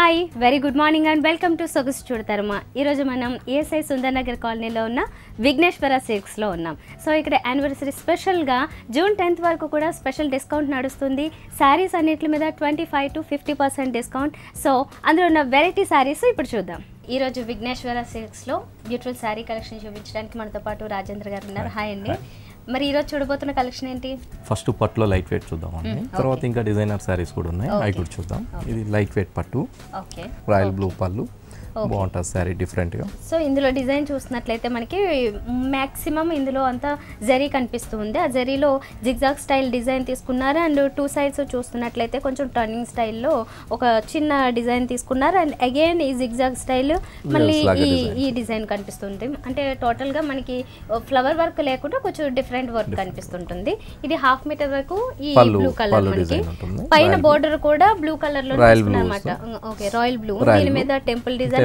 Hi very good morning and welcome to సొగసు చూడతారమ్మా. ఈరోజు మనం ESI Sundar Nagar కాలనీలో ఉన్న విఘ్నేశ్వర సిల్క్స్లో ఉన్నాం. సో ఇక్కడ యానివర్సరీ స్పెషల్గా జూన్ 10th వరకు కూడా స్పెషల్ డిస్కౌంట్ నడుస్తుంది. శారీస్ అన్నిటి మీద 25 to 50% డిస్కౌంట్. సో అందులో ఉన్న వెరైటీ శారీస్ ఇప్పుడు చూద్దాం. ఈరోజు విఘ్నేశ్వర సిల్క్స్లో బ్యూటిఫుల్ శారీ కలెక్షన్ చూపించడానికి మనతో పాటు రాజేంద్ర గారు ఉన్నారు. హాయ్ అండి. మరి ఈరోజు చూడబోతున్న కలెక్షన్ ఏంటి? ఫస్ట్ పట్టులో లైట్ వెయిట్ చూద్దామండి. తర్వాత ఇంకా డిజైనర్ శారీస్ కూడా ఉన్నాయి, అవి కూడా చూద్దాం. ఇది లైట్ వెయిట్ పట్టు, రాయల్ బ్లూ పళ్ళు, బాగుంటుంది శారీ డిఫరెంట్గా. సో ఇందులో డిజైన్ చూసినట్లయితే మనకి మ్యాక్సిమం ఇందులో అంతా జరీ కనిపిస్తుంది. ఆ జరీలో జిగ్జాగ్ స్టైల్ డిజైన్ తీసుకున్నారు. అండ్ టూ సైడ్స్ చూస్తున్నట్లయితే కొంచెం టర్నింగ్ స్టైల్లో ఒక చిన్న డిజైన్ తీసుకున్నారు. అండ్ అగైన్ ఈ జిగ్జాగ్ స్టైల్ మళ్ళీ ఈ డిజైన్ కనిపిస్తుంది. అంటే టోటల్గా మనకి ఫ్లవర్ వర్క్ లేకుండా కొంచెం డిఫరెంట్ వర్క్ కనిపిస్తుంటుంది. ఇది 1/2 మీటర్ వరకు ఈ బ్లూ కలర్, మనకి పైన బోర్డర్ కూడా బ్లూ కలర్ లో అనమాట. ఓకే, రాయల్ బ్లూ, దీని మీద టెంపుల్ డిజైన్,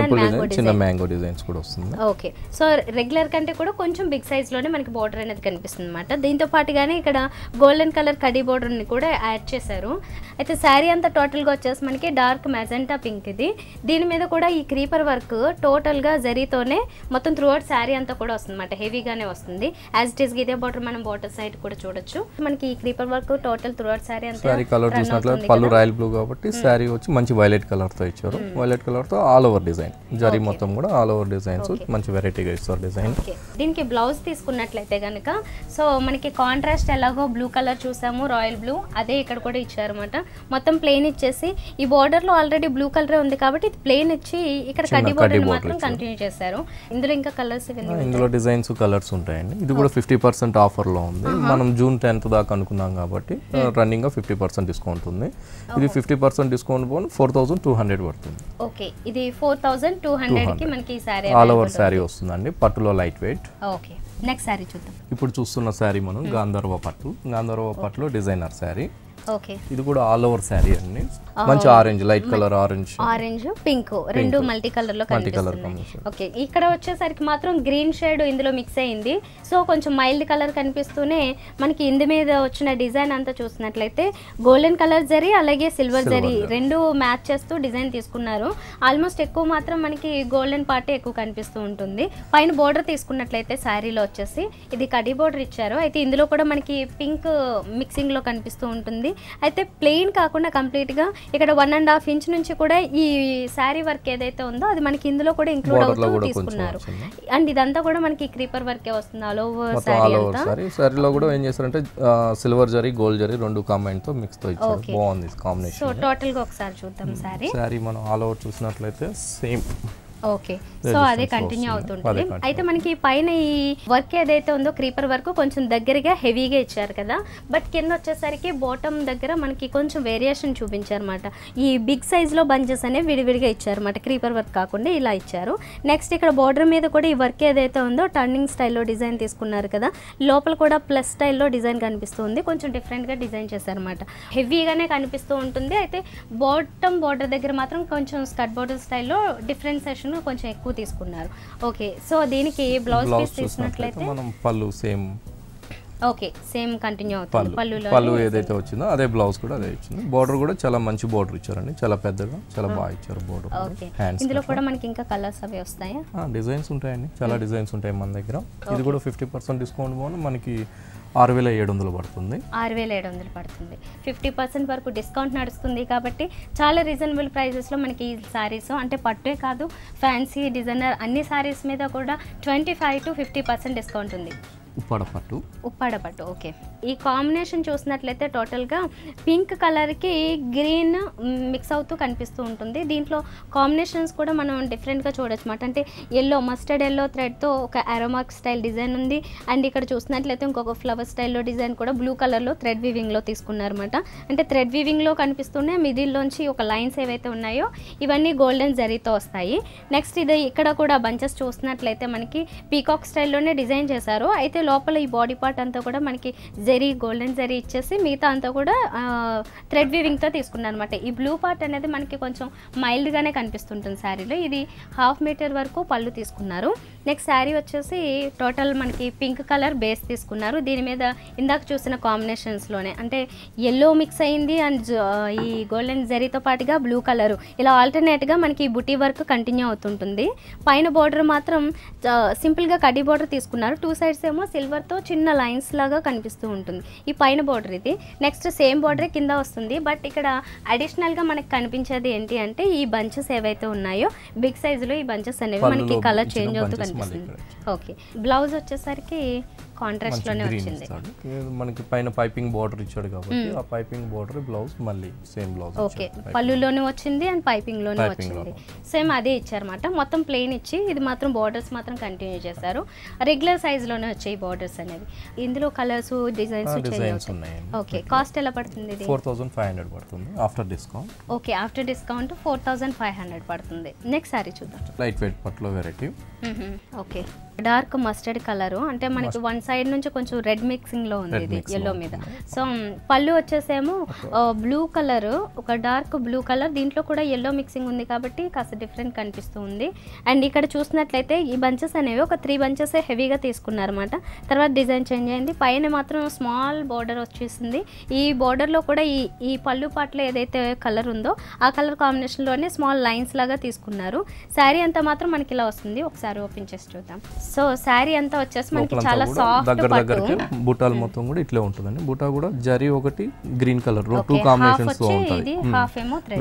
చిన్న మ్యాంగో డిజైన్స్ కూడా వస్తుంది. ఓకే, సో రెగ్యులర్ కంటే కూడా కొంచెం బిగ్ సైజ్ లోనే మనకి బోర్డర్ అనేది కనిపిస్తుంది అనమాట. దీంతో పాటుగానే ఇక్కడ గోల్డెన్ కలర్ కడీ బోర్డర్ ని కూడా యాడ్ చేశారు. అయితే శారీ అంతా టోటల్ గా వచ్చేసి మనకి డార్క్ మెజెంటా పింక్. ఇది దీని మీద కూడా ఈ క్రీపర్ వర్క్ టోటల్ గా జరీతోనే మొత్తం త్రూ అవుట్ శారీ అంతా కూడా వస్తుంది అనమాట. హెవీగానే వస్తుంది. యాజ్ ఇట్ ఈస్ ఇదే బోర్డర్ మనం బోర్డర్ సైడ్ కూడా చూడొచ్చు. మనకి ఈ creeper work total through out sari అంతా. శారీ కలర్ చూసినట్లయితే పళ్ళు రాయల్ బ్లూ కాబట్టి శారీ వచ్చి మంచి వైలెట్ కలర్ తో ఇచ్చారు. వైలెట్ కలర్ తో ఆల్ ఓవర్ డిజైన్, జరీ మొత్తం కూడా ఆల్ ఓవర్ డిజైన్స్ మంచి వెరైటీగా ఇస్తారు డిజైన్. దీనికి బ్లౌజ్ తీసుకున్నట్లయితే కనుక సో మనకి కాంట్రాస్ట్ ఎలాగో బ్లూ కలర్ చూసాము, రాయల్ బ్లూ, అదే ఇక్కడ కూడా ఇచ్చారన్నమాట. మొత్తం ప్లెయిన్ ఇచ్చేసి ఈ బోర్డర్ లో ఆల్రెడీ బ్లూ కలర్ ఉంది కాబట్టి ఇది ప్లెయిన్ ఇచ్చి ఇక్కడ కడ్డీ బోర్డర్ మాత్రం కంటిన్యూ చేశారు. ఇందులో ఇంకా కలర్స్, ఇందులో డిజైన్స్ కలర్స్ ఉంటాయండి. ఇది కూడా 50% ఆఫర్ లో ఉంది. మనం జూన్ 10th దాకా అనుకున్నాం కాబట్టి రన్నింగ్ గా 50% డిస్కౌంట్ ఉంది. ఇది 50% డిస్కౌంట్ పోను 4200 పడుతుంది. ఓకే, ఇది 4200 కి మనకి సారీ ఆల్ ఓవర్ సారీ వస్తుందండి, పట్టులో light weight. Okay, next sorry చూద్దాం. ఇప్పుడు చూస్తున్న సారీ మనం గాంధర్వ పట్టు, గాంధర్వ పట్టులో డిజైనర్ సారీ. ఓకే, ఇది కూడా ఆల్ ఓవర్ సారీ అండి. మంచి orange, light colour orange pink రెండు మల్టీ కలర్ లో కనిపిస్తుంది. ఓకే, ఇక్కడ వచ్చేసరికి మాత్రం గ్రీన్ షేడ్ ఇందులో మిక్స్ అయింది. సో కొంచెం మైల్డ్ కలర్ కనిపిస్తూనే మనకి ఇందు మీద వచ్చిన డిజైన్ అంతా చూసినట్లయితే గోల్డెన్ కలర్ జరీ అలాగే సిల్వర్ జరీ రెండు మ్యాచ్ చేస్తూ డిజైన్ తీసుకున్నారు. ఆల్మోస్ట్ ఎక్కువ మాత్రం మనకి గోల్డెన్ పార్ట్ ఎక్కువ కనిపిస్తూ ఉంటుంది. పైన బోర్డర్ తీసుకున్నట్లయితే శారీలో వచ్చేసి ఇది కడీ బోర్డర్ ఇచ్చారు. అయితే ఇందులో కూడా మనకి పింక్ మిక్సింగ్ లో కనిపిస్తూ ఉంటుంది. అయితే ప్లెయిన్ కాకుండా కంప్లీట్ గా ఇక్కడ 1.5 ఇంచ్ నుంచి కూడా ఈ శారీ వర్క్ ఏదైతే ఉందో అది మనకి ఇందులో కూడా ఇంక్లూడ్ అవుతూ తీసుకున్నారు. అండ్ ఇదంతా కూడా మనకి క్రీపర్ వర్క్ వస్తుంది ఆల్ ఓవర్ శారీ అంతా. శారీలో కూడా ఏం చేస్తారంటే సిల్వర్ జరీ, గోల్డ్ జరీ రెండు కాంబైన్ తో మిక్స్ తో ఇచ్చారు. బాగుంది కాంబినేషన్. సో టోటల్ గా ఒకసారి చూద్దాం శారీ. శారీ మనం ఆల్ ఓవర్ చూసినట్లయితే సేమ్. ఓకే, సో అదే కంటిన్యూ అవుతుంటుంది. అయితే మనకి పైన ఈ వర్క్ ఏదైతే ఉందో క్రీపర్ వర్క్ కొంచెం దగ్గరగా హెవీగా ఇచ్చారు కదా, బట్ కింద వచ్చేసరికి బాటమ్ దగ్గర మనకి కొంచెం వేరియేషన్ చూపించారన్నమాట. ఈ బిగ్ సైజ్ లో బంచెస్ అనేవి విడివిడిగా ఇచ్చారన్నమాట, క్రీపర్ వర్క్ కాకుండా ఇలా ఇచ్చారు. నెక్స్ట్ ఇక్కడ బార్డర్ మీద కూడా ఈ వర్క్ ఏదైతే ఉందో టర్నింగ్ స్టైల్లో డిజైన్ తీసుకున్నారు కదా, లోపల కూడా ప్లస్ స్టైల్లో డిజైన్ కనిపిస్తుంది. కొంచెం డిఫరెంట్ గా డిజైన్ చేశారన్నమాట. హెవీగానే కనిపిస్తూ ఉంటుంది. అయితే బాటమ్ బార్డర్ దగ్గర మాత్రం కొంచెం స్కర్ట్ బార్డర్ స్టైల్లో డిఫరెన్సేషన్ కొంచెం ఎక్కువ తీసుకున్నారు. ఓకే, సో దీనికి బ్లౌజ్ పీస్ తీసుకున్నట్లయితే మనం పళ్ళు సేమ్. ఓకే, సేమ్ కంటిన్యూ అవుతుంది. పళ్ళు ఏదైతే వచ్చిందో అదే బ్లౌజ్ కూడా అదే ఇచ్చింది. బోర్డర్ కూడా చాలా మంచి బోర్డర్ ఇచ్చారండి, చాలా పెద్దగా, చాలా బాగా ఇచ్చారు బోర్డర్. ఓకే, ఇందులో కూడా మనకి ఇంకా కలర్స్ అవి వస్తాయా? డిజైన్స్ ఉంటాయండి, చాలా డిజైన్స్ ఉంటాయి మన దగ్గర. ఇది కూడా 50% డిస్కౌంట్ పోను మనకి 6700 పడుతుంది. 6700 పడుతుంది. 50% వరకు డిస్కౌంట్ నడుస్తుంది కాబట్టి చాలా రీజనబుల్ ప్రైజెస్లో మనకి ఈ శారీస్, అంటే పట్టే కాదు ఫ్యాన్సీ డిజైనర్ అన్ని శారీస్ మీద కూడా 25 to 50% డిస్కౌంట్ ఉంది. ఉప్పాడ పట్టు. ఓకే, ఈ కాంబినేషన్ చూసినట్లయితే టోటల్గా పింక్ కలర్కి గ్రీన్ మిక్స్ అవుతూ కనిపిస్తూ ఉంటుంది. దీంట్లో కాంబినేషన్స్ కూడా మనం డిఫరెంట్గా చూడొచ్చు అన్నమాట. అంటే ఎల్లో, మస్టర్డ్ ఎల్లో థ్రెడ్తో ఒక ఆరోమార్క్ స్టైల్ డిజైన్ ఉంది. అండ్ ఇక్కడ చూసినట్లయితే ఇంకొక ఫ్లవర్ స్టైల్లో డిజైన్ కూడా బ్లూ కలర్లో థ్రెడ్ వీవింగ్లో తీసుకున్నారన్నమాట. అంటే థ్రెడ్ వీవింగ్లో కనిపిస్తూనే మిడిల్లోంచి ఒక లైన్స్ ఏవైతే ఉన్నాయో ఇవన్నీ గోల్డెన్ జరీతో వస్తాయి. నెక్స్ట్ ఇది ఇక్కడ కూడా బంచెస్ చూసినట్లయితే మనకి పీకాక్ స్టైల్లోనే డిజైన్ చేశారు. అయితే లోపల ఈ బాడీ పార్ట్ అంతా కూడా మనకి జరీ గోల్డెన్ జరీ ఇచ్చేసి మిగతా అంతా కూడా థ్రెడ్ వీవింగ్తో తీసుకున్నాను అనమాట. ఈ బ్లూ పార్ట్ అనేది మనకి కొంచెం మైల్డ్గానే కనిపిస్తుంటుంది శారీలో. ఇది 1/2 మీటర్ వరకు పళ్ళు తీసుకున్నారు. నెక్స్ట్ శారీ వచ్చేసి టోటల్ మనకి పింక్ కలర్ బేస్ తీసుకున్నారు. దీని మీద ఇందాక చూసిన కాంబినేషన్స్లోనే అంటే ఎల్లో మిక్స్ అయింది అండ్ ఈ గోల్డెన్ జరీతో పాటుగా బ్లూ కలర్ ఇలా ఆల్టర్నేట్గా మనకి బుటీ వర్క్ కంటిన్యూ అవుతుంటుంది. పైన బార్డర్ మాత్రం సింపుల్గా కడ్డీ బార్డర్ తీసుకున్నారు. 2 సైడ్స్ ఏమో సిల్వర్తో చిన్న లైన్స్ లాగా కనిపిస్తూ ఉంటుంది ఈ పైన బార్డర్. ఇది నెక్స్ట్ సేమ్ బార్డర్ కింద వస్తుంది. బట్ ఇక్కడ అడిషనల్గా మనకి కనిపించేది ఏంటి అంటే ఈ బంచెస్ ఏవైతే ఉన్నాయో బిగ్ సైజులో ఈ బంచెస్ అనేవి మనకి కలర్ చేంజ్ అవుతూ కనిపిస్తుంది. ఓకే, బ్లౌజ్ వచ్చేసరికి కాంట్రాస్ట్ లోనే వచ్చింది. మనకి పైన పైపింగ్ బార్డర్ ఇచ్చాడు కాబట్టి ఆ పైపింగ్ బార్డర్ బ్లౌజ్ మళ్ళీ సేమ్ బ్లౌజ్. ఓకే, పళ్ళులోనే వచ్చింది అండ్ పైపింగ్ లోనే వచ్చింది. సేమ్ అదే ఇచ్చారన్నమాట. మొత్తం ప్లెయిన్ ఇచ్చి ఇది మాత్రం బార్డర్స్ మాత్రం కంటిన్యూ చేశారు. రెగ్యులర్ సైజ్ లోనే వచ్చాయి బార్డర్స్ అనేవి. ఇందులో కలర్స్ డిజైన్స్ ఉన్నాయి. ఓకే, కాస్ట్ ఎలా పడుతుంది? ఇది 4500 పడుతుంది after discount. Okay, after discount 4500 పడుతుంది. నెక్స్ట్ సారీ చూద్దాం. లైట్ వెయిట్ పట్టులో variety. Okay, dark mustard colour అంటే మనకి వన్ సైడ్ నుంచి కొంచెం రెడ్ మిక్సింగ్ లో ఉంది ఇది ఎల్లో మీద. సో పళ్ళు వచ్చేసేమో బ్లూ కలర్, ఒక డార్క్ బ్లూ కలర్, దీంట్లో కూడా ఎల్లో మిక్సింగ్ ఉంది కాబట్టి కాస్త డిఫరెంట్ కనిపిస్తూ ఉంది. అండ్ ఇక్కడ చూసినట్లయితే ఈ బంచెస్ అనేవి ఒక 3 బంచెస్ హెవీగా తీసుకున్నారన్నమాట. తర్వాత డిజైన్ చేంజ్ అయింది. పైన మాత్రం స్మాల్ బార్డర్ వచ్చేసింది. ఈ బార్డర్లో కూడా ఈ పళ్ళు పాటలో ఏదైతే కలర్ ఉందో ఆ కలర్ కాంబినేషన్లోనే స్మాల్ లైన్స్ లాగా తీసుకున్నారు. శారీ అంతా మాత్రం మనకి ఇలా వస్తుంది. ఒకసారి ఓపెన్ చేసి చూద్దాం. సో శారీ అంతా వచ్చేసి మనకి చాలా సాఫ్ట్ దగ్గరికి బుటాలు మొత్తం కూడా ఇట్లే ఉంటుందండి. బుటా కూడా జరీ ఒకటి గ్రీన్ కలర్ 2 కాంబినేషన్స్ తో ఉంటాయి.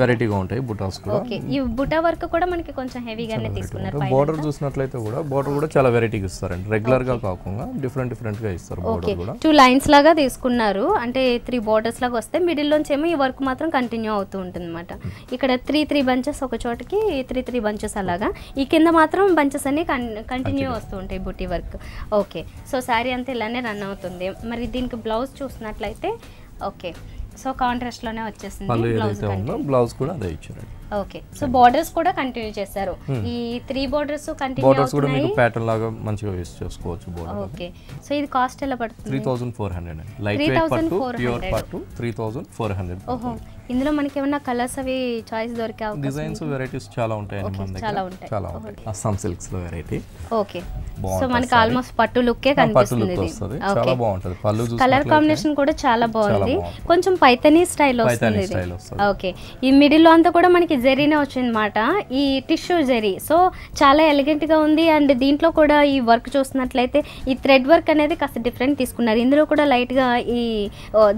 వెరైటీగా ఉంటాయి బుటాస్ కూడా. ఓకే, ఈ బుటా వర్క్ కూడా మనకి కొంచెం హెవీగానే తీసుకున్నారు. బోర్డర్ చూసినట్లయితే కూడా బోర్డర్ కూడా చాలా వెరైటీగా ఇస్తారండి. రెగ్యులర్ గా కాకుండా డిఫరెంట్ గా ఇస్తారు బోర్డర్ కూడా. 2 లైన్స్ లాగా తీసుకున్నారు. అంటే 3 బోర్డర్స్ లాగా వస్తే మిడిల్ లోంచి ఏమో ఈ వర్క్ మాత్రం కంటిన్యూ అవుతూ ఉంటుంది అనమాట. ఇక్కడ 3 బంచెస్ ఒక చోటకి 3 బంచెస్ అలాగా. ఈ కింద మాత్రం బంచెస్ అన్ని కంటిన్యూ వస్తూ ఉంటాయి బుటీ వర్క్. ఓకే, సో శారీ అంతా ఇలానే రన్ అవుతుంది. మరి దీనికి బ్లౌజ్ చూసినట్లయితే ఓకే, సో కాంట్రాస్ట్ లోనే వచ్చేసింది. బ్లౌజ్ కూడా అదే ఇచ్చారు. ఓకే, సో బోర్డర్స్ కూడా కంటిన్యూ చేశారు. ఈ 3 బోర్డర్స్ కంటిన్యూ అవుతున్నాయి. ప్యాటర్న్ లాగా మంచిగా యూస్ చేసుకోవచ్చు బోర్డర్. ఓకే, సో ఇది కాస్ట్ ఎలా పడుతుంది? 3400 లైట్ వెయిట్ పట్టు ప్యూర్ పట్టు 3400. ఓహో, ఇందులో మనకి ఏమన్నా కలర్స్ అవి చాయిస్ దొరికే అవకాశం? డిజైన్స్ వెరైటీస్ చాలా ఉంటాయి మన దగ్గర. చాలా ఉంటాయి. అస్సాం సిల్క్స్ లో వెరైటీ. ఓకే, సో మనకి ఆల్మోస్ట్ పట్టు లుక్కే కనిపిస్తుంది. చాలా బాగుంటది. పళ్ళు చూస్తే కలర్ కాంబినేషన్ కూడా చాలా బాగుంది. కొంచెం పైతనీ స్టైల్ వస్తుంది. ఓకే, ఈ మిడిల్ లో అంతా కూడా మనకి జరీనే వచ్చిందన్నమాట. ఈ టిష్యూ జరీ, సో చాలా ఎలిగెంట్ గా ఉంది. అండ్ దీంట్లో కూడా ఈ వర్క్ చూసినట్లయితే ఈ థ్రెడ్ వర్క్ అనేది కాస్త డిఫరెంట్ తీసుకున్నారు. ఇందులో కూడా లైట్ గా ఈ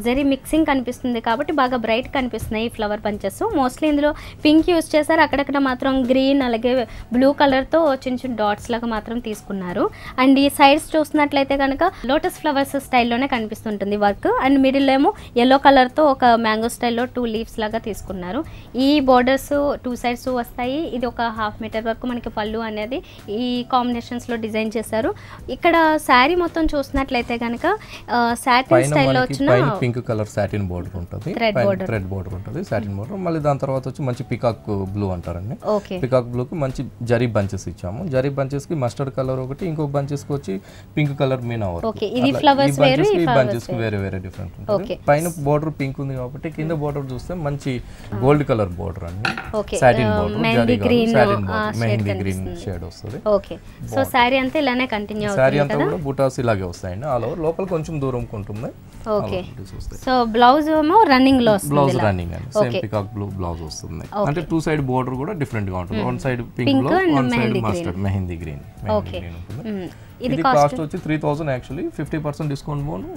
జరీ మిక్సింగ్ కనిపిస్తుంది కాబట్టి బాగా బ్రైట్ కనిపిస్తున్నాయి ఫ్లవర్ బంచెస్. మోస్ట్లీ ఇందులో పింక్ యూస్ చేశారు. అక్కడక్కడ మాత్రం గ్రీన్ అలాగే బ్లూ కలర్ తో చిన్న చిన్న డాట్స్ లాగా మాత్రం తీసుకున్నారు. అండ్ ఈ సైడ్స్ చూసినట్లయితే కనుక లోటస్ ఫ్లవర్స్ స్టైల్లోనే కనిపిస్తుంటుంది వర్క్. అండ్ మిడిల్ ఏమో ఎల్లో కలర్ తో ఒక మ్యాంగో స్టైల్లో 2 లీవ్స్ లాగా తీసుకున్నారు. ఈ బోర్డర్స్ 2 సైడ్స్ వస్తాయి. ఇది ఒక 1/2 మీటర్ వరకు మనకి పళ్ళు అనేది ఈ కాంబినేషన్స్ లో డిజైన్ చేశారు. ఇక్కడ శారీ మొత్తం చూసినట్లయితే కనుక సాటిన్ స్టైల్లో వచ్చిన పింక్ కలర్ సాటిన్ బోర్డర్ ఉంటుంది. థ్రెడ్ బోర్డర్ ఉంటుంది, సాటిన్ బోర్డర్. మళ్ళీ దాని తర్వాత వచ్చి మంచి పికాక్ బ్లూ అంటారండి. పికాక్ బ్లూ కి మంచి జరీ బంచెస్ ఇచ్చాము. జరీ బంచెస్ కి మస్టర్డ్ కలర్ ఒకటి, ఇంకొక బంచెస్ కి వచ్చి పింక్ కలర్ మీనా వర్క్. ఇది ఫ్లవర్స్ వేరు, ఈ బంచెస్ కి వేరే డిఫరెంట్ ఉంటుంది. పైన బోర్డర్ పింక్ ఉంది కాబట్టి కింద బోర్డర్ చూస్తే మంచి గోల్డ్ కలర్ బోర్డర్ అండి. Satin border, zari satin border, mehndi green shade వస్తుంది. ఓకే, సో సారీ అంతా ఇలానే కంటిన్యూ అవుతుంది. సారీ అంతా కూడా బుటాస్ ఇలాగే వస్తాయండి. ఆల్ ఓవర్ లోపల కొంచెం దూరం ఉంటుంది. ఓకే, సో బ్లౌజ్ ఏమో రన్నింగ్ లో వస్తుంది. బ్లౌజ్ రన్నింగ్ అండి. సేమ్ పికాక్ బ్లూ బ్లౌజ్ వస్తుంది. అంటే 2 సైడ్ బోర్డర్ కూడా డిఫరెంట్ గా ఉంటుంది. వన్ సైడ్ పింక్ లో, one side mustard mehndi green. Okay, ఇది కాస్ట్ వచ్చి 3000. యాక్చువల్లీ 50% డిస్కౌంట్ పోను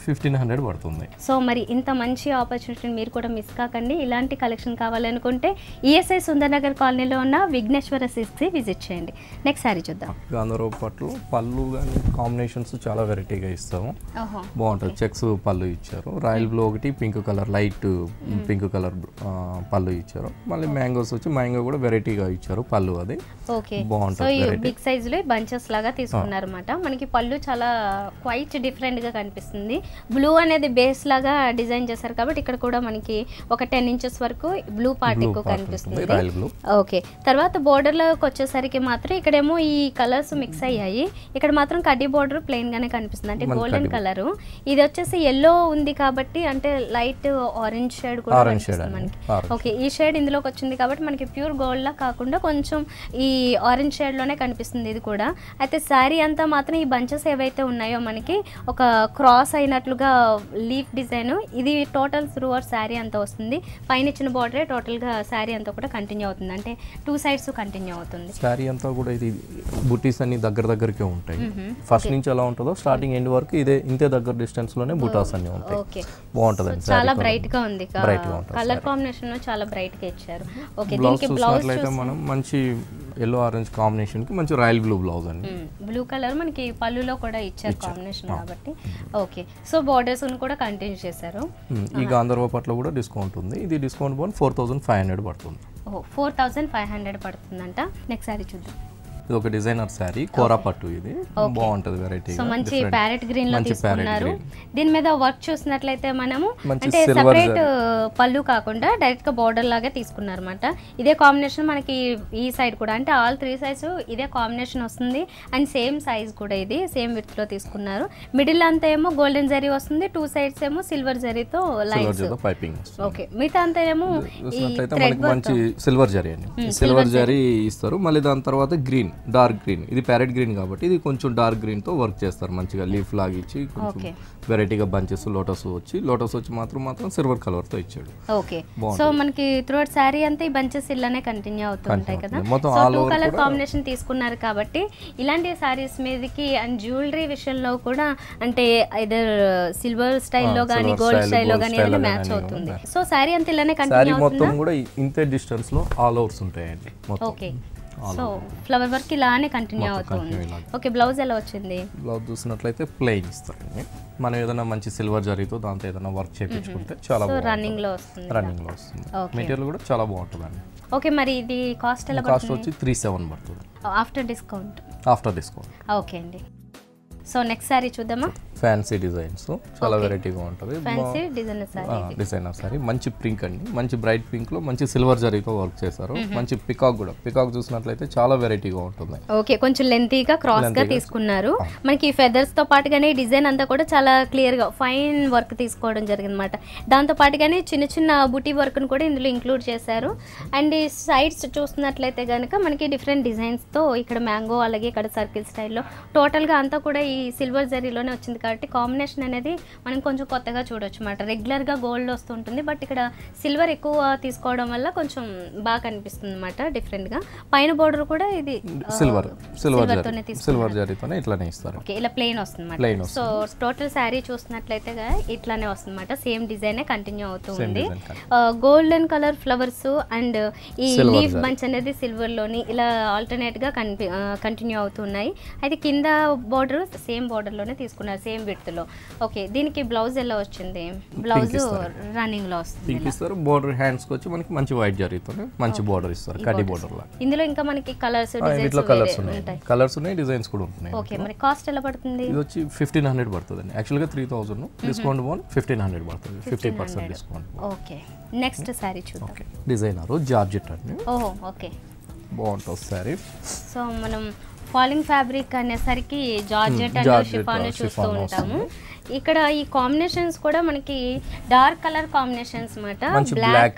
1500 పడుతుంది. సో మరి ఇంత మంచి ఆపర్చునిటీని మీరు కూడా మిస్ కాకండి. ఇలాంటి కలెక్షన్ కావాలనుకుంటే ఈఎస్ఐ సుందర్నగర్ కాలనీలో ఉన్న విఘ్నేశ్వర సిల్క్స్ విజిట్ చేయండి. నెక్స్ట్ సారీ చూద్దాం. గాంధర్వ పట్లు పళ్ళు కానీ కాంబినేషన్స్ చాలా వెరైటీగా ఇస్తాము. బాగుంటుంది. చెక్స్ పళ్ళు ఇచ్చారు. రాయల్ బ్లూ ఒకటి, pink colour light pink colour పళ్ళు ఇచ్చారు. మళ్ళీ మ్యాంగోస్ వచ్చి మ్యాంగో కూడా వెరైటీగా ఇచ్చారు పళ్ళు. అది ఓకే, బాగుంటుంది. బిగ్ సైజ్ లో బంచెస్ లాగా తీసుకున్నారు. తీసుకున్నారన్నమాట. మనకి పళ్ళు చాలా క్వైట్ డిఫరెంట్గా కనిపిస్తుంది. బ్లూ అనేది బేస్ లాగా డిజైన్ చేశారు కాబట్టి ఇక్కడ కూడా మనకి ఒక 10 ఇంచెస్ వరకు బ్లూ పార్ట్ ఎక్కువ కనిపిస్తుంది. ఓకే, తర్వాత బోర్డర్లోకి వచ్చేసరికి మాత్రం ఇక్కడేమో ఈ కలర్స్ మిక్స్ అయ్యాయి. ఇక్కడ మాత్రం కడ్డీ బోర్డర్ ప్లెయిన్ గానే కనిపిస్తుంది, అంటే గోల్డెన్ కలర్. ఇది వచ్చేసి ఎల్లో ఉంది కాబట్టి అంటే లైట్ ఆరెంజ్ షేడ్ కూడా కనిపిస్తుంది మనకి. ఓకే, ఈ షేడ్ ఇందులోకి వచ్చింది కాబట్టి మనకి ప్యూర్ గోల్డ్ లా కాకుండా కొంచెం ఈ ఆరెంజ్ షేడ్ లోనే కనిపిస్తుంది ఇది కూడా. అయితే శారీ అంతా మాత్రం ఈ బంచెస్ ఏవైతే ఉన్నాయో మనకి ఒక క్రాస్ అయినట్లుగా లీఫ్ డిజైన్, ఇది టోటల్ త్రూ అవుట్ శారీ అంతా వస్తుంది. పైన ఇచ్చిన బార్డరే టోటల్ గా శారీ అంతా కూడా కంటిన్యూ అవుతుంది, అంటే 2 సైడ్స్ కంటిన్యూ అవుతుంది. శారీ అంతా కూడా ఇది బుటీస్ అన్ని దగ్గరకే ఉంటాయి. ఫస్ట్ నుంచి ఎలా ఉంటుందో స్టార్టింగ్ ఎండ్ వరకు ఇంతే దగ్గర డిస్టెన్స్ లోనే బుటాస్ అన్ని ఉంటాయి. ఓకే, బాగుంటది. చాలా బ్రైట్ గా ఉంది, కలర్ కాంబినేషన్ చాలా బ్రైట్ గా ఇచ్చారు. ఓకే, దీనికి బ్లౌజ్ మనం మంచి ఎల్లో ఆరెంజ్ కాంబినేషన్ కి మంచి రాయల్ బ్లూ బ్లౌజ్ అండి. బ్లూ కలర్ మనకి పళ్ళులో కూడా ఇచ్చారు కాంబినేషన్ కాబట్టి. ఓకే, సో బోర్డర్స్ కూడా కంటిన్యూ చేశారు. ఈ గాంధర్వ పట్ల కూడా డిస్కౌంట్ ఉంది. ఇది డిస్కౌంట్ పోను 4500 పడుతుంది. 4500 పడుతుందంట. నెక్స్ట్ సారీ చూద్దాం. ఇది ఒక డిజైనర్ శారీ, కోరా పట్టు. ఇది బాగుంటది వెరైటీ. సో మంచి ప్యారెట్ గ్రీన్ లో తీసుకున్నారు. దీని మీద వర్క్ చూసినట్లయితే మనము అంటే సెపరేట్ పళ్ళు కాకుండా డైరెక్ట్ గా బోర్డర్ లాగా తీసుకున్నారు అనమాట. ఇదే కాంబినేషన్ మనకి ఈ సైడ్ కూడా, అంటే ఆల్ 3 సైజ్ ఇదే కాంబినేషన్ వస్తుంది. అండ్ సేమ్ సైజ్ కూడా ఇది సేమ్ విడ్త్ లో తీసుకున్నారు. మిడిల్ అంతా ఏమో గోల్డెన్ జరీ వస్తుంది, 2 సైడ్స్ ఏమో సిల్వర్ జరీతో లైన్స్. ఓకే, మిగతా అంతా ఏమో మంచి సిల్వర్ జరీ అండి. సిల్వర్ జరీ ఇస్తారు. మళ్ళీ దాని తర్వాత గ్రీన్, డార్క్ గ్రీన్. ఇది ప్యారెట్ గ్రీన్ కాబట్టి ఇది కొంచెం డార్క్ గ్రీన్ తో వర్క్ చేస్తారు. మంచిగా లీఫ్ లాగా ఇచ్చి కొంచెం వెరైటీగా బంచెస్ లోటస్ వచ్చి మాత్రం సిల్వర్ కలర్ తో ఇచ్చాడు. ఓకే, సో మనకి త్రూఅవుట్ శారీ అంతా ఈ బంచెస్ ఇలానే కంటిన్యూ అవుతూ ఉంటాయి కదా. సో 2 కలర్ కాంబినేషన్ తీసుకున్నారు కాబట్టి ఇలాంటి సారీస్ మీదకి అండ్ జ్యువెలరీ విషయంలో కూడా అంటే ఐదర్ సిల్వర్ స్టైల్లో గానీ గోల్డ్ స్టైల్లో గానీ ఏదైనా మ్యాచ్ అవుతుంది. సో శారీ అంతా ఇలానే కంటిన్యూ అవుతుంది. మొత్తం కూడా ఇంతే డిస్టెన్స్ లో ఆల్ ఓవర్స్ ఉంటాయండి మొత్తం. ఓకే, సో ఫ్లవర్ వర్క్ ఇలానే కంటిన్యూ అవుతుంది. ఓకే, బ్లౌజ్ ఎలా వచ్చింది? బ్లౌజ్ చూసినట్లయితే ప్లెయిన్ ఇస్తారండి. మనం ఏదైనా మంచి సిల్వర్ జరీతో దాంతో ఏదైనా వర్క్ చేయించుకుంటే చాలా రన్నింగ్ లో వస్తుంది. మెటీరియల్ కూడా చాలా బాగుంటుందండి. ఓకే, మరి ఇది కాస్ట్ ఎలా పడుతుంది? కాస్ట్ వచ్చి 37 పడుతుంది ఆఫ్టర్ డిస్కౌంట్. ఓకే అండి, సో నెక్స్ట్ సారీ చూద్దామా. ఫ్యాన్సీ డిజైన్స్ చాలా వెరైటీగా ఉంటుంది. ఫ్యాన్సీ డిజైనర్ సారీ, మంచి పింక్ అండి, మంచి బ్రైట్ పింక్ లో మంచి సిల్వర్ జరీతో వర్క్ చేశారు. మంచి పికాక్ చూసినట్లయితే చాలా వెరైటీగా ఉంటుంది. ఓకే, కొంచెం లెంతీగా క్రాస్ గా తీసుకున్నారు. మనకి ఫెదర్స్ తో పాటుగానే డిజైన్ అంతా కూడా చాలా క్లియర్ గా ఫైన్ వర్క్ తీసుకోవడం జరిగింది అనమాట. దాంతో పాటుగానే చిన్న బుటీ వర్క్ ను కూడా ఇందులో ఇంక్లూడ్ చేశారు. అండ్ ఈ సైడ్స్ చూస్తున్నట్లయితే కనుక మనకి డిఫరెంట్ డిజైన్స్ తో ఇక్కడ మ్యాంగో, అలాగే ఇక్కడ సర్కిల్ స్టైల్లో టోటల్ గా అంతా కూడా ఈ సిల్వర్ జరీలోనే వచ్చింది కాబట్టి కాంబినేషన్ అనేది మనం కొంచెం కొత్తగా చూడొచ్చు అన్నమాట. రెగ్యులర్ గా గోల్డ్ వస్తుంటుంది, బట్ ఇక్కడ సిల్వర్ ఎక్కువ తీసుకోవడం వల్ల కొంచెం బాగా కనిపిస్తుంది అన్నమాట డిఫరెంట్ గా. పైన బోర్డర్ కూడా ఇది సిల్వర్ జరీతోనే ఇట్లానే ఇస్తారు. ఓకే, ఇలా ప్లెయిన్ వస్తుంది. సో టోటల్ శారీ చూసినట్లయితే ఇట్లానే వస్తుంది అన్నమాట. సేమ్ డిజైన్ కంటిన్యూ అవుతుంది. గోల్డెన్ కలర్ ఫ్లవర్స్ అండ్ ఈ లీఫ్ బంచ్ అనేది సిల్వర్ లోని ఇలా ఆల్టర్నేట్ గా కంటిన్యూ అవుతున్నాయి. అయితే కింద బోర్డర్ సేమ్ బోర్డర్ లోనే తీసుకున్నారు, సేమ్ విడ్త్ లో. ఓకే, దీనికి బ్లౌజ్ ఎలా వచ్చింది? బ్లౌజ్ రన్నింగ్ లో వస్తుంది. పింక్ ఇస్తారు. బోర్డర్ హ్యాండ్స్ కి వచ్చి మనకి మంచి వైట్ జరీతోనే మంచి బోర్డర్ ఇస్తారు, కడ్డీ బోర్డర్ లా. ఇందులో ఇంకా మనకి కలర్స్ కలర్స్ ఉన్నాయి, డిజైన్స్ కూడా ఉంటాయి. ఓకే, మరి కాస్ట్ ఎలా పడుతుంది? ఇది వచ్చి 1500 పడుతుంది అండి. యాక్చువల్ గా 3000, డిస్కౌంట్ పోను 1500 పడుతుంది, 50% డిస్కౌంట్. ఓకే, నెక్స్ట్ సారీ చూద్దాం. ఓకే, డిజైనర్ జార్జెట్ అండి. ఓహో, ఓకే, బాగుంటుంది సారీ. సో మనం ఫాలింగ్ ఫ్యాబ్రిక్ అనేసరికి జార్జెట్ అండ్ షిఫాన్ చూస్తూ ఉంటాము. ఇక్కడ ఈ కాంబినేషన్స్ కూడా మనకి డార్క్ కలర్ కాంబినేషన్స్ అన్నమాట. బ్లాక్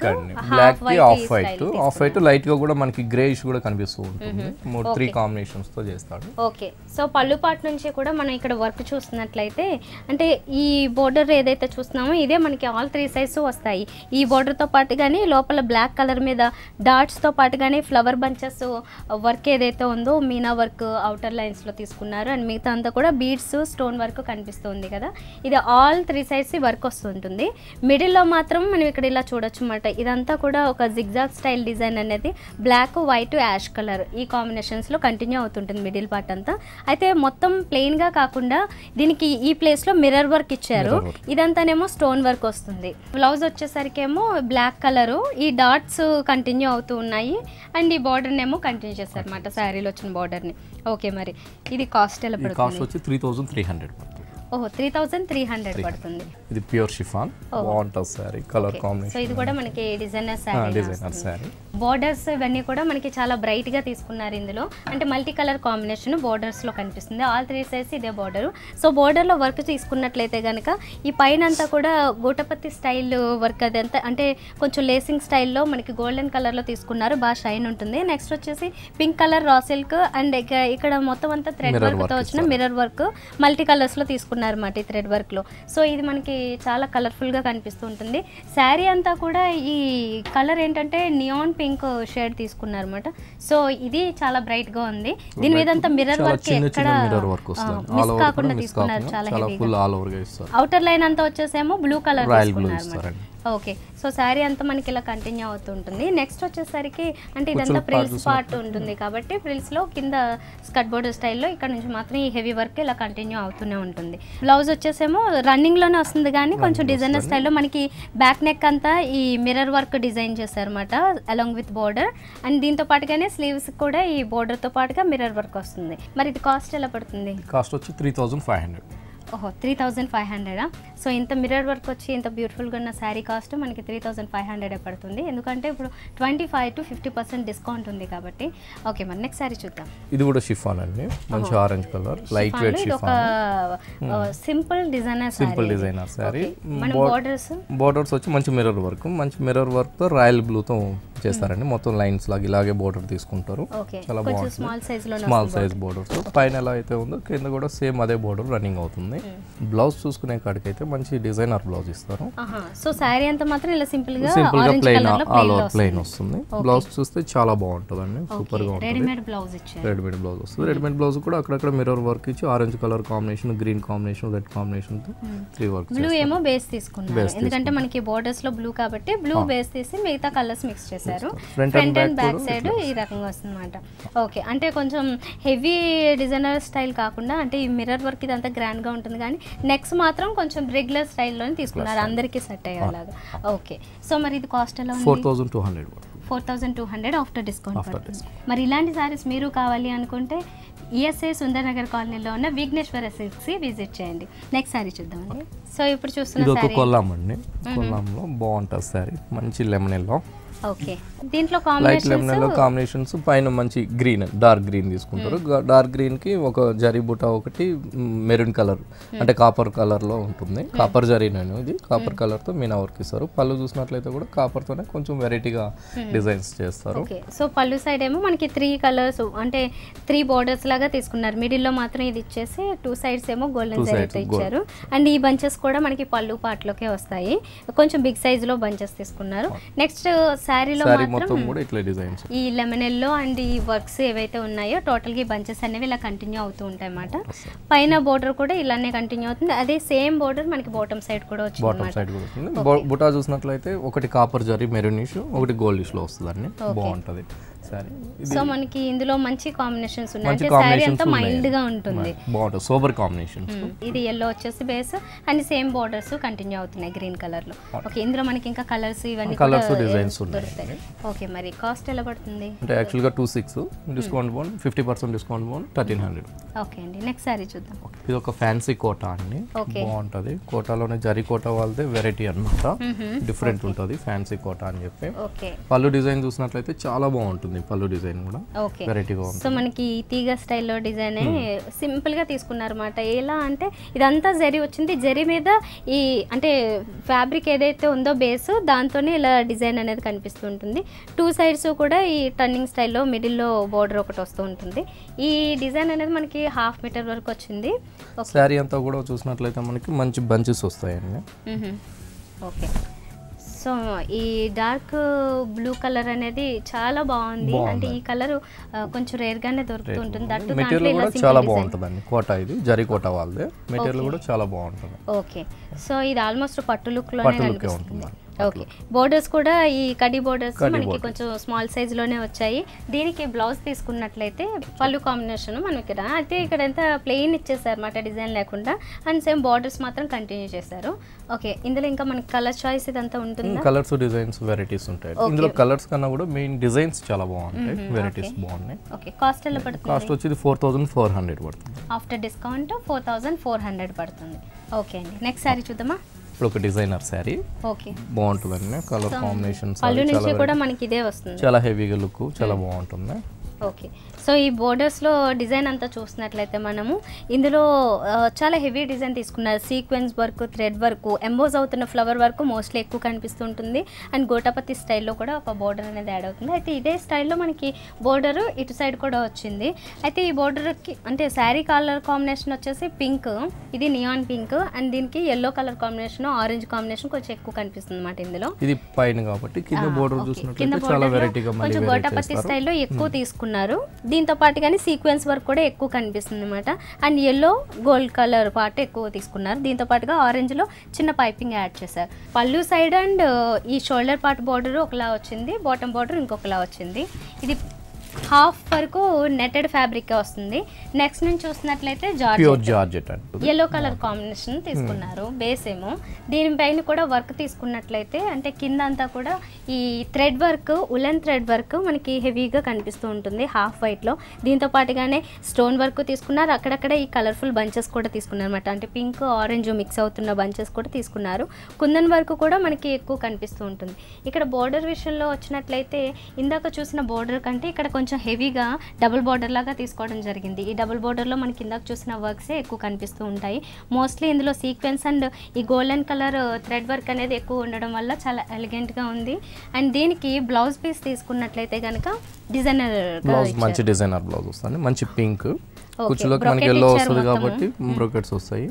కి ఆఫ్ వైట్ లైట్ గా కూడా మనకి గ్రేయిష్ కూడా కనిపిస్తూ ఉంటుంది. 3 కాంబినేషన్స్ తో చేస్తాడు. ఓకే, సో పళ్ళు పార్ట్ నుంచి కూడా మనం ఇక్కడ వర్క్ చూస్తున్నట్లయితే అంటే ఈ బోర్డర్ ఏదైతే చూస్తున్నామో ఇదే మనకి ఆల్ 3 సైజ్ వస్తాయి. ఈ బోర్డర్ తో పాటు గానీ లోపల బ్లాక్ కలర్ మీద డాట్స్ తో పాటు గానీ ఫ్లవర్ బంచెస్ వర్క్ ఏదైతే ఉందో మీనా వర్క్ అవుటర్ లైన్స్ లో తీసుకున్నారు. అండ్ మిగతా అంతా కూడా బీడ్స్, స్టోన్ వర్క్ కనిపిస్తుంది కదా. ఇది ఆల్ 3 సైడ్స్ వర్క్ వస్తుంటుంది. మిడిల్లో మాత్రం మనం ఇక్కడ ఇలా చూడొచ్చు అన్నమాట. ఇదంతా కూడా ఒక జిగ్జాగ్ స్టైల్ డిజైన్ అనేది బ్లాక్, వైట్, యాష్ కలర్ ఈ కాంబినేషన్స్లో కంటిన్యూ అవుతుంటుంది మిడిల్ పార్ట్ అంతా. అయితే మొత్తం ప్లెయిన్గా కాకుండా దీనికి ఈ ప్లేస్లో మిర్రర్ వర్క్ ఇచ్చారు. ఇదంతానేమో స్టోన్ వర్క్ వస్తుంది. బ్లౌజ్ వచ్చేసరికి ఏమో బ్లాక్ కలరు, ఈ డాట్స్ కంటిన్యూ అవుతూ ఉన్నాయి. అండ్ ఈ బార్డర్ని ఏమో కంటిన్యూ చేస్తారు అన్నమాట, శారీలో వచ్చిన బార్డర్ని. ఓకే, మరి ఇది కాస్ట్ ఎలా పడుతుంది? కాస్ట్ వచ్చి 3300 పడుతుంది. ఓహో, 3300 పడుతుంది. ఇది ప్యూర్ షిఫాన్, బాగుంటుంది సారీ, కలర్ కాంబినేషన్. సో ఇది కూడా మనకి డిజైనర్ సారీ. బోర్డర్స్ ఇవన్నీ కూడా మనకి చాలా బ్రైట్ గా తీసుకున్నారు ఇందులో. అంటే మల్టీ కలర్ కాంబినేషన్ బోర్డర్స్ లో కనిపిస్తుంది. ఆల్ 3 సైడ్స్ ఇదే బోర్డర్. సో బోర్డర్ లో వర్క్ తీసుకున్నట్లయితే కనుక ఈ పైన అంతా కూడా గోటపత్తి స్టైల్ వర్క్, అదంతా అంటే కొంచెం లేసింగ్ స్టైల్లో మనకి గోల్డెన్ కలర్ లో తీసుకున్నారు, బాగా షైన్ ఉంటుంది. నెక్స్ట్ వచ్చేసి pink colour raw silk and ఇక్కడ మొత్తం అంతా థ్రెడ్ వర్క్ తో వచ్చిన మిర్రర్ వర్క్ మల్టీ కలర్స్ లో తీసుకున్నారు అన్నమాట ఈ థ్రెడ్ వర్క్ లో. సో ఇది మనకి చాలా కలర్ఫుల్ గా కనిపిస్తూ ఉంటుంది. శారీ అంతా కూడా ఈ కలర్ ఏంటంటే నియాన్ పింక్ షేడ్ తీసుకున్నారు అన్నమాట. సో ఇది చాలా బ్రైట్ గా ఉంది. దీని మీద అంతా మిర్రర్ వర్క్ ఎక్కడ మిస్ కాకుండా తీసుకున్నారు, చాలా హెవీగా. అవుటర్ లైన్ అంతా వచ్చేసేమో బ్లూ కలర్ తీసుకున్నారు అన్నమాట. ఓకే, సో శారీ అంతా మనకి ఇలా కంటిన్యూ అవుతుంటుంది. నెక్స్ట్ వచ్చేసరికి అంటే ఇదంతా ఫ్రిల్స్ పార్ట్ ఉంటుంది కాబట్టి ఫ్రిల్స్ లో కింద స్కర్ట్ బోర్డర్ స్టైల్లో ఇక్కడ నుంచి మాత్రం ఈ హెవీ వర్క్ ఇలా కంటిన్యూ అవుతూనే ఉంటుంది. బ్లౌజ్ వచ్చేసేమో రన్నింగ్ లోనే వస్తుంది కానీ కొంచెం డిజైనర్ స్టైల్లో మనకి బ్యాక్ నెక్ అంతా ఈ మిర్రర్ వర్క్ డిజైన్ చేశారన్నమాట అలాంగ్ విత్ బోర్డర్. అండ్ దీంతో పాటుగానే స్లీవ్స్ కూడా ఈ బోర్డర్ తో పాటుగా మిర్రర్ వర్క్ వస్తుంది. మరి ఇది కాస్ట్ ఎలా పడుతుంది? కాస్ట్ వచ్చి 3500. ఓహో, 3500. సో ఇంత మిర్రర్ వర్క్ వచ్చి ఇంత బ్యూటిఫుల్గా ఉన్న శారీ కాస్ట్ మనకి 3500 పడుతుంది. ఎందుకంటే ఇప్పుడు 25 to 50% డిస్కౌంట్ ఉంది కాబట్టి. ఓకే, మరి నెక్స్ట్ శారీ చూద్దాం. ఇది కూడా షిఫాన్ అండి, మంచి orange colour, light weight chiffon. Simple designer sari. మన బోర్డర్స్ వచ్చి మంచి మిర్రర్ వర్క్ తో రాయల్ బ్లూ తో చేస్తారండి. మొత్తం లైన్స్ లాగా ఇలాగే బోర్డర్ తీసుకుంటారు. చాలా బాగుంటుంది. స్మాల్ సైజ్ బోర్డర్స్ పైన ఎలా అయితే ఉందో కింద కూడా సేమ్ అదే బోర్డర్ రన్నింగ్ అవుతుంది. బ్లౌజ్ చూసుకునే కాడికైతే మంచి డిజైనర్ బ్లౌజ్ ఇస్తారు. సో శారీ అంతా మాత్రం ఇలా సింపుల్ గా ప్లెయిన్ వస్తుంది. బ్లౌజ్ చూస్తే చాలా బాగుంటుందండి, సూపర్ గా ఉంటుంది. రెడీమేడ్ బ్లౌజ్ వస్తుంది. రెడీమేడ్ బ్లౌజ్ కూడా అక్కడక్కడ మిర్రర్ వర్క్ ఇచ్చి orange colour combination, green combination, red combination తో 3 వర్క్. బ్లూ ఏమో బేస్ తీసుకున్నారు ఎందుకంటే మనకి బోర్డర్స్ లో బ్లూ కాబట్టి బ్లూ బేస్ తీసి మిగతా కలర్స్ మిక్స్ చేశారు. ఫ్రంట్ అండ్ బ్యాక్ సైడ్ ఈ రకంగా వస్తుంది అన్నమాట. ఓకే, అంటే కొంచెం హెవీ డిజైనర్ స్టైల్ కాకుండా అంటే ఈ మిర్రర్ వర్క్ ఇదంతా గ్రాండ్ గా ఉంటుంది కానీ నెక్స్ట్ మాత్రం కొంచెం రెగ్యులర్ స్టైల్లోనే తీసుకున్నారు, అందరికీ సెట్ అయ్యేలాగా. ఓకే, సో మరి ఇది కాస్ట్ ఎలా ఉంది? 4200 ఆఫ్టర్ డిస్కౌంట్. మరి ఇలాంటి సారీస్ మీరు కావాలి అనుకుంటే ఈఎస్ఐ సుందరనగర్ కాలనీలో ఉన్న విఘ్నేశ్వర సిల్క్స్ విజిట్ చేయండి. నెక్స్ట్ సారీ చూద్దామండి. సో ఇప్పుడు చూస్తున్న సారీ కొల్లాం అండి. కొల్లాంలో బాగుంటుంది సారీ, మంచి లెమన్ ఎల్లో. ఓకే, దీంట్లో కాంబినేషన్స్ పైన మంచి గ్రీన్, డార్క్ గ్రీన్ తీసుకుంటారు. డార్క్ గ్రీన్ కి ఒక జరీ బుట్ట ఒకటి మెరూన్ కలర్ అంటే కాపర్ కలర్ లో ఉంటుంది. కాపర్ జరీ ఇది కాపర్ కలర్ తో మీనా వర్క్ ఇస్తారు. పళ్ళు చూసినట్లయితే కూడా కాపర్ తోనే కొంచెం వెరైటీగా డిజైన్స్ చేస్తారు. సో పళ్ళు సైడ్ ఏమో మనకి 3 కలర్స్ అంటే 3 బోర్డర్స్ లాగా తీసుకున్నారు. మిడిల్ లో మాత్రం ఇది ఇచ్చేసి 2 సైడ్స్ ఏమో గోల్డెన్ జరీతో ఇచ్చారు. అండ్ ఈ బంచెస్ కూడా మనకి పళ్ళు పార్ట్ లోకే వస్తాయి. కొంచెం బిగ్ సైజ్ లో బంచెస్ తీసుకున్నారు. నెక్స్ట్ శారీలో మాత్రం ఈ లెమన్ ఎల్లో అండ్ ఈ వర్క్స్ ఏవైతే ఉన్నాయో టోటల్ గా బంచెస్ అనేవి ఇలా కంటిన్యూ అవుతూ ఉంటాయి అన్నమాట. పైన బోర్డర్ కూడా ఇలానే కంటిన్యూ అవుతుంది. అదే సేమ్ బోర్డర్ మనకి బాటమ్ సైడ్ కూడా వచ్చింది. బుటా చూసినట్లయితే ఒకటి కాపర్ జరీ మెరూనిష్, ఒకటి గోల్డిష్ లో వస్తుంది. బాగుంటది. సో మనకి ఇందులో మంచి కాంబినేషన్స్ ఉన్నాయి. సారీ అంతా మైల్డ్ గా ఉంటుంది, బాగుంటుంది, సూపర్ కాంబినేషన్. ఇది ఎల్లో వచ్చేసి base and same borders continue అవుతున్నాయి గ్రీన్ కలర్ లో. ఓకే, ఇందులో మనకి ఇంకా కలర్స్ ఇవన్నీ కలర్స్ డిజైన్స్ ఉన్నాయి. ఓకే, మరి కాస్ట్ ఎలా పడుతుంది? అంటే యాక్చువల్ గా 26 discount bone 50% discount bone 1300. Okay అండి, నెక్స్ట్ సారీ చూద్దాం. ఇది ఒక ఫ్యాన్సీ కోటా అండి, బాగుంటది. కోటాలోనే జరీ కోటా వాళ్ళదే వెరైటీ అన్నమాట, డిఫరెంట్ ఉంటుంది ఫ్యాన్సీ కోటా అని చెప్పి. పళ్ళు డిజైన్ చూసినట్లయితే చాలా బాగుంటుంది. పళ్ళు డిజైన్ కూడా వెరైటీగా ఉంది. సో మనకి తీగ స్టైల్లో డిజైన్ సింపుల్ గా తీసుకున్నారు అన్నమాట. ఎలా అంటే ఇదంతా జరీ వచ్చింది, జరీ మీద ఈ అంటే ఫ్యాబ్రిక్ ఏదైతే ఉందో బేస్ దాంతోనే ఇలా డిజైన్ అనేది కనిపిస్తుంటుంది. 2 సైడ్స్ కూడా ఈ టర్నింగ్ స్టైల్లో మిడిల్లో బోర్డర్ ఒకటి వస్తూ ఉంటుంది. ఈ డిజైన్ అనేది మనకి 1/2 మీటర్ వరకు వచ్చింది. శారీ అంతా కూడా చూసినట్లయితే మనకి మంచి బంచెస్ వస్తాయండి. ఓకే, సో ఈ డార్క్ బ్లూ కలర్ అనేది చాలా బాగుంది. అంటే ఈ కలర్ కొంచెం రేర్ గానే దొరుకుతుంటుంది. దట్టు మెటీరియల్ కూడా చాలా బాగుంటుందండి. కోట ఇది జరీ కోట వాళ్ళదే. మెటీరియల్ కూడా చాలా బాగుంటుంది. ఓకే, సో ఇది ఆల్మోస్ట్ పట్టు లుక్ లోనే కనిపిస్తుంది. ఓకే, బోర్డర్స్ కూడా ఈ కడి బోర్డర్స్ మనకి కొంచెం స్మాల్ సైజ్ లోనే వచ్చాయి. దీనికి బ్లౌజ్ తీసుకున్నట్లయితే పళ్ళు కాంబినేషన్ మనం ఇక్కడ అయితే ఇక్కడ ఎంత ప్లెయిన్ ఇచ్చేసారు అన్నమాట, డిజైన్ లేకుండా. అండ్ సేమ్ బోర్డర్స్ మాత్రం కంటిన్యూ చేశారు. ఓకే, ఇందులో ఇంకా మనకి కలర్ చాయిస్ ఇదంతా ఉంటుంది. కలర్స్ డిజైన్స్ వెరైటీస్ ఉంటాయి. ఇందులో కలర్స్ కన్నా కూడా మెయిన్ డిజైన్స్ చాలా బాగుంటాయి, వెరైటీస్ బాగున్నాయి. ఓకే, కాస్ట్ ఎలా పడుతుంది? కాస్ట్ వచ్చేది 4400 పడుతుంది. ఆఫ్టర్ డిస్కౌంట్ 4400 పడుతుంది. ఓకే అండి, నెక్స్ట్ సారీ చూద్దామా? ఇప్పుడు ఒక డిజైనర్ శారీ. ఓకే, బాగుంటుందండి. కలర్ కాంబినేషన్స్ పళ్ళు నుంచి కూడా మనకి ఇదే వస్తుంది. చాలా హెవీగా లుక్ చాలా బాగుంటుంది. ఓకే, సో ఈ బోర్డర్స్లో డిజైన్ అంతా చూసినట్లయితే మనము ఇందులో చాలా హెవీ డిజైన్ తీసుకున్నారు. Sequence work, thread work, emboss అవుతున్న ఫ్లవర్ వర్క్ మోస్ట్లీ ఎక్కువ కనిపిస్తుంటుంది. అండ్ గోటాపతి స్టైల్లో కూడా ఒక బోర్డర్ అనేది యాడ్ అవుతుంది. అయితే ఇదే స్టైల్లో మనకి బోర్డర్ ఇటు సైడ్ కూడా వచ్చింది. అయితే ఈ బోర్డర్కి అంటే శారీ కలర్ కాంబినేషన్ వచ్చేసి పింక్, ఇది నియాన్ పింక్. అండ్ దీనికి yellow colour combination, orange combination కొంచెం ఎక్కువ కనిపిస్తుంది అన్నమాట. ఇందులో ఇది పైన కాబట్టి కింద బోర్డర్ చూసినట్లయితే చాలా వెరైటీగా కొంచెం గోటాపతి స్టైల్లో ఎక్కువ తీసుకున్నారు. దీంతో పాటు కానీ సీక్వెన్స్ వర్క్ కూడా ఎక్కువ కనిపిస్తుంది అనమాట. And yellow gold colour part ఎక్కువ తీసుకున్నారు. దీంతో పాటుగా ఆరెంజ్ లో చిన్న పైపింగ్ యాడ్ చేశారు. పళ్ళు సైడ్ అండ్ ఈ షోల్డర్ పార్ట్ బోర్డర్ ఒకలా వచ్చింది, బాటమ్ బోర్డర్ ఇంకొకలా వచ్చింది. ఇది హాఫ్ వరకు నెటెడ్ ఫ్యాబ్రిక్ వస్తుంది. నెక్స్ట్ నుంచి చూసినట్లయితే జార్జెట్ ఎల్లో కలర్ కాంబినేషన్ తీసుకున్నారు. బేస్ ఏమో దీనిపైన కూడా వర్క్ తీసుకున్నట్లయితే అంటే కింద అంతా కూడా ఈ thread work, woollen thread work మనకి హెవీగా కనిపిస్తూ ఉంటుంది హాఫ్ వైట్ లో. దీంతో పాటుగానే స్టోన్ వర్క్ తీసుకున్నారు. అక్కడక్కడ ఈ కలర్ఫుల్ బంచెస్ కూడా తీసుకున్నారు అనమాట. అంటే పింక్ ఆరెంజ్ మిక్స్ అవుతున్న బంచెస్ కూడా తీసుకున్నారు. కుందన్ వర్క్ కూడా మనకి ఎక్కువ కనిపిస్తూ ఉంటుంది. ఇక్కడ బోర్డర్ విషయంలో వచ్చినట్లయితే ఇందాక చూసిన బోర్డర్ కంటే ఇక్కడ కొంచెం హెవీగా డబుల్ బార్డర్ లాగా తీసుకోవడం జరిగింది. ఈ డబుల్ బార్డర్లో మనకి కిందకు చూసిన వర్క్సే ఎక్కువ కనిపిస్తూ ఉంటాయి. మోస్ట్లీ ఇందులో సీక్వెన్స్ అండ్ ఈ గోల్డెన్ కలర్ థ్రెడ్ వర్క్ అనేది ఎక్కువ ఉండడం వల్ల చాలా ఎలిగెంట్గా ఉంది. అండ్ దీనికి బ్లౌజ్ పీస్ తీసుకున్నట్లయితే కనుక డిజైనర్ బ్లౌజ్, మంచి డిజైనర్ బ్లౌజ్ వస్తుంది. మంచి పింక్ కుచ్చులోకి మనకి ఎల్లో వస్తుంది కాబట్టి బ్రోకెట్స్ వస్తాయి.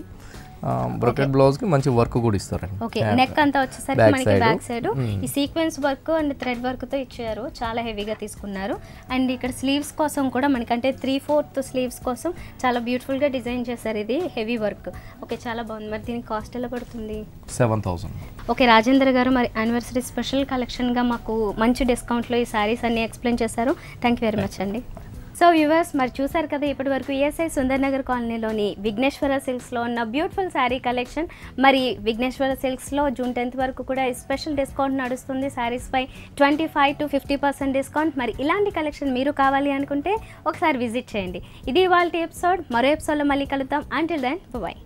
బ్రోకెట్ బ్లౌజ్ కి మంచి వర్క్ కూడా ఇస్తారండి. ఓకే, నెక్ అంతా వచ్చేసరికి మనకి బ్యాక్ సైడ్ ఈ sequence work and thread work తో ఇచ్చారు. చాలా హెవీగా తీసుకున్నారు. అండ్ ఇక్కడ స్లీవ్స్ కోసం కూడా మనకంటే 3/4 స్లీవ్స్ కోసం చాలా బ్యూటిఫుల్ గా డిజైన్ చేశారు. ఇది హెవీ వర్క్. ఓకే, చాలా బాగుంది. మరి దీనికి కాస్ట్ ఎలా పడుతుంది? 7000. ఓకే, రాజేంద్ర గారు మరి యానివర్సరీ స్పెషల్ కలెక్షన్ గా మాకు మంచి డిస్కౌంట్ లో ఈ సారీస్ అన్ని ఎక్స్ప్లెయిన్ చేశారు. థ్యాంక్ యూ వెరీ మచ్ అండి. సో వ్యూవర్స్, మరి చూసారు కదా ఇప్పటి వరకు ఈఎస్ఐ సుందర్ నగర్ కాలనీలోని విఘ్నేశ్వర సిల్క్స్లో ఉన్న బ్యూటిఫుల్ శారీ కలెక్షన్. మరి విఘ్నేశ్వర సిల్క్స్లో జూన్ 10th వరకు కూడా స్పెషల్ డిస్కౌంట్ నడుస్తుంది. శారీస్పై 25 to 50% డిస్కౌంట్. మరి ఇలాంటి కలెక్షన్ మీరు కావాలి అనుకుంటే ఒకసారి విజిట్ చేయండి. ఇది ఇవాల్టి ఎపిసోడ్. మరో ఎపిసోడ్లో మళ్ళీ కలుద్దాం. Until then by.